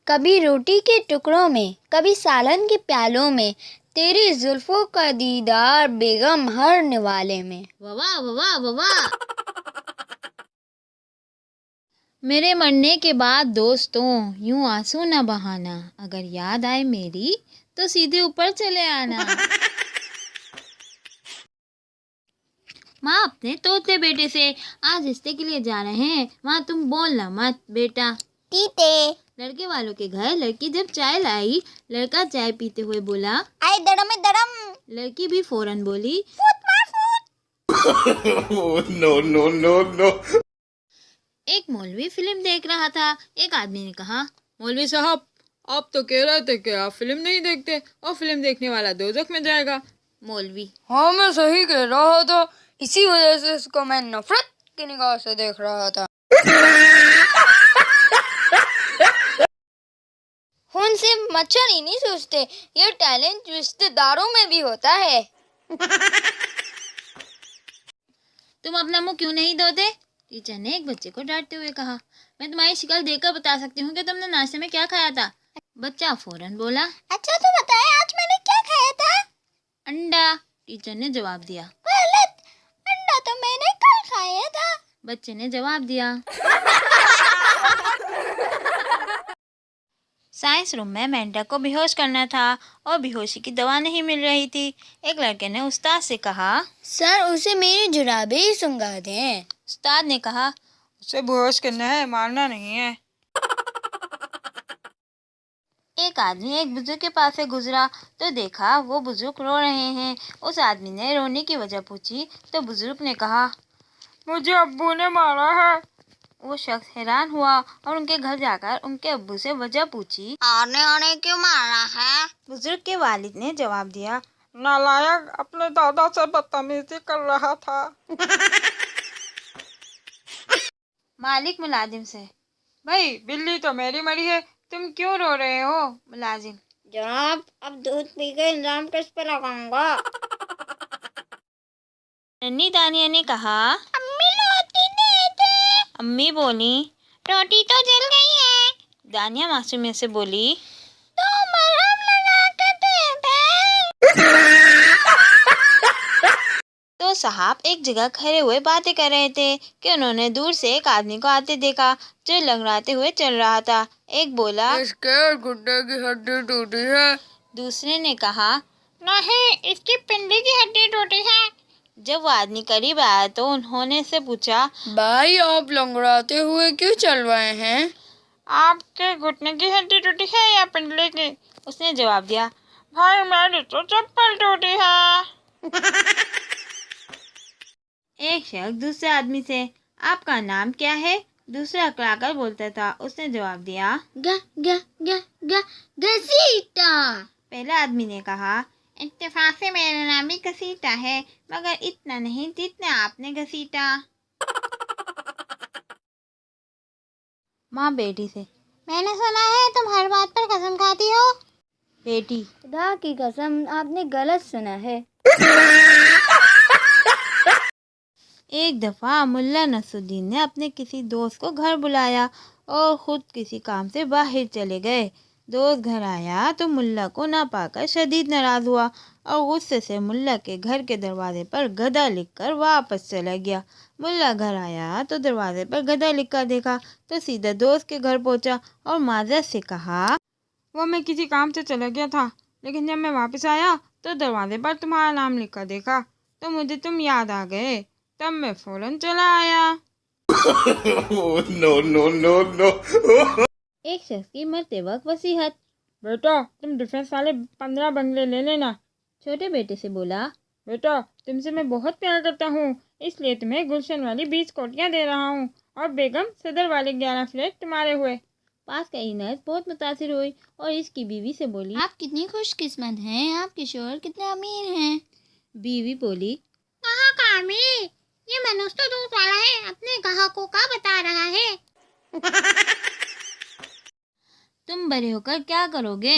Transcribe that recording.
کبھی روٹی کے ٹکڑوں میں، کبھی سالن کے پیالوں میں، تیری زلفوں کا دیدار بیگم ہر نوالے میں۔ واہ واہ واہ واہ۔ میرے مرنے کے بعد دوستوں یوں آنسو نہ بہانا، اگر یاد آئے میری تو سیدھے اوپر چلے آنا۔ ماں اپنے طوطے بیٹے سے آج رشتے کے لیے جا رہے ہیں، ماں تم بولنا مت بیٹا۔ تیتے لڑکے والوں کے گھر لڑکی جب چائے لائی، لڑکا چائے پیتے ہوئے بولا، آئے درم درم، لڑکی بھی فوراً بولی، فوت مار فوت۔ No, no, no, no. ایک مولوی فلم دیکھ رہا تھا۔ ایک آدمی نے کہا، مولوی صاحب آپ تو کہہ رہے تھے کہ آپ فلم نہیں دیکھتے اور فلم دیکھنے والا دوزخ میں جائے گا۔ مولوی، ہاں میں صحیح کہہ رہا تھا، اسی وجہ سے اس کو میں نفرت کی نگاہ سے دیکھ رہا تھا۔ خون سے مچھر ہی نہیں سوچتے، یہ ٹیلنٹ رشتے داروں میں بھی ہوتا ہے۔ تم اپنا منہ کیوں نہیں دھوتے؟ ٹیچر نے ایک بچے کو ڈانٹتے ہوئے کہا۔ میں تمہاری شکل دیکھ کر بتا سکتی ہوں کہ تم نے ناشتے میں کیا کھایا تھا۔ بچہ فوراً بولا، اچھا تو بتائیں آج میں نے کیا کھایا تھا؟ انڈا۔ ٹیچر نے جواب دیا۔ غلط، انڈا تو میں نے کل کھایا تھا۔ بچے نے جواب دیا۔ سائنس روم میں مینڈک کو بے ہوش کرنا تھا اور بے ہوشی کی دوا نہیں مل رہی تھی۔ ایک لڑکے نے استاد سے کہا، سر اسے میری جرابیں ہی سنگھا دیں۔ استاد نے کہا، اسے بے ہوش کرنا ہے، مارنا نہیں ہے۔ ایک آدمی ایک بزرگ کے پاس سے گزرا تو دیکھا وہ بزرگ رو رہے ہیں۔ اس آدمی نے رونے کی وجہ پوچھی تو بزرگ نے کہا، مجھے ابو نے مارا ہے۔ وہ شخص حیران ہوا اور ان کے گھر جا کر ان کے ابو سے وجہ پوچھی۔ آنے کیوں مارا ہے؟ بزرگ کے والد نے جواب دیا، نالائق اپنے دادا سے بدتمیزی کر رہا تھا۔ مالک ملازم سے، بھائی بلی تو میری مری ہے، تم کیوں رو رہے ہو؟ ملازم، جناب اب دودھ پی کے الزام کس پہ لگاؤں گا؟ ننھی دانیہ نے کہا، امی روٹی دے دے۔ امی بولی، روٹی تو جل گئی ہے۔ دانیہ معصومیت سے بولی، تو مرہم لگا کے دے دے۔ تو صاحب ایک جگہ کھڑے ہوئے باتیں کر رہے تھے کہ انہوں نے دور سے ایک آدمی کو آتے دیکھا جو لنگڑاتے ہوئے چل رہا تھا۔ ایک بولا، اس کے گھٹنے کی ہڈی ٹوٹی ہے۔ دوسرے نے کہا، نہیں اس کی پنڈی کی ہڈی ٹوٹی ہے۔ جب وہ آدمی قریب آیا تو انہوں نے اس سے پوچھا، بھائی آپ لنگڑاتے ہوئے کیوں چل رہے ہیں؟ آپ کے گھٹنے کی ہڈی ٹوٹی ہے یا پنڈلی کی؟ اس نے جواب دیا، بھائی میری تو چپل ٹوٹی ہے۔ ایک شخص دوسرے آدمی سے، آپ کا نام کیا ہے؟ دوسرا اکڑا کر بولتا تھا۔ اس نے جواب دیا، گھسیٹا۔ پہلا آدمی نے کہا، اتفاق سے میرا نام بھی گھسیٹا ہے، مگر اتنا نہیں جتنا آپ نے گھسیٹا۔ ماں بیٹی سے، میں نے سنا ہے تم ہر بات پر قسم کھاتی ہو۔ بیٹی، خدا کی قسم آپ نے غلط سنا ہے۔ ایک دفعہ ملا نصر الدین نے اپنے کسی دوست کو گھر بلایا اور خود کسی کام سے باہر چلے گئے۔ دوست گھر آیا تو ملا کو نہ پا کر شدید ناراض ہوا اور غصے سے ملا کے گھر کے دروازے پر گدھا لکھ کر واپس چلا گیا۔ ملا گھر آیا تو دروازے پر گدھا لکھا دیکھا تو سیدھا دوست کے گھر پہنچا اور معذرت سے کہا، وہ میں کسی کام سے چلا گیا تھا، لیکن جب میں واپس آیا تو دروازے پر تمہارا نام لکھا دیکھا تو مجھے تم یاد آ گئے، تب میں فوراً چلا آیا۔ No, no, no, no. ایک شخص کی مرتے وقت وصیحت، بیٹا تم ڈیفینس والے 15 بنگلے لے لینا۔ چھوٹے بیٹے سے بولا، بیٹا تم سے میں بہت پیار کرتا ہوں، اس لیے تمہیں گلشن والی 20 کوٹیاں دے رہا ہوں اور بیگم صدر والے 11 فلیٹ تمہارے ہوئے۔ پاس کا نرس بہت متاثر ہوئی اور اس کی بیوی سے بولی، آپ کتنی خوش قسمت ہیں، آپ کے شوہر کتنے امیر ہیں۔ بیوی بولی، کہاں کا امیر؟ یہ منوج تو دودھ والا ہے، اپنے گاہکوں کا بتا رہا ہے۔ تم بڑے ہو کر کیا کرو گے؟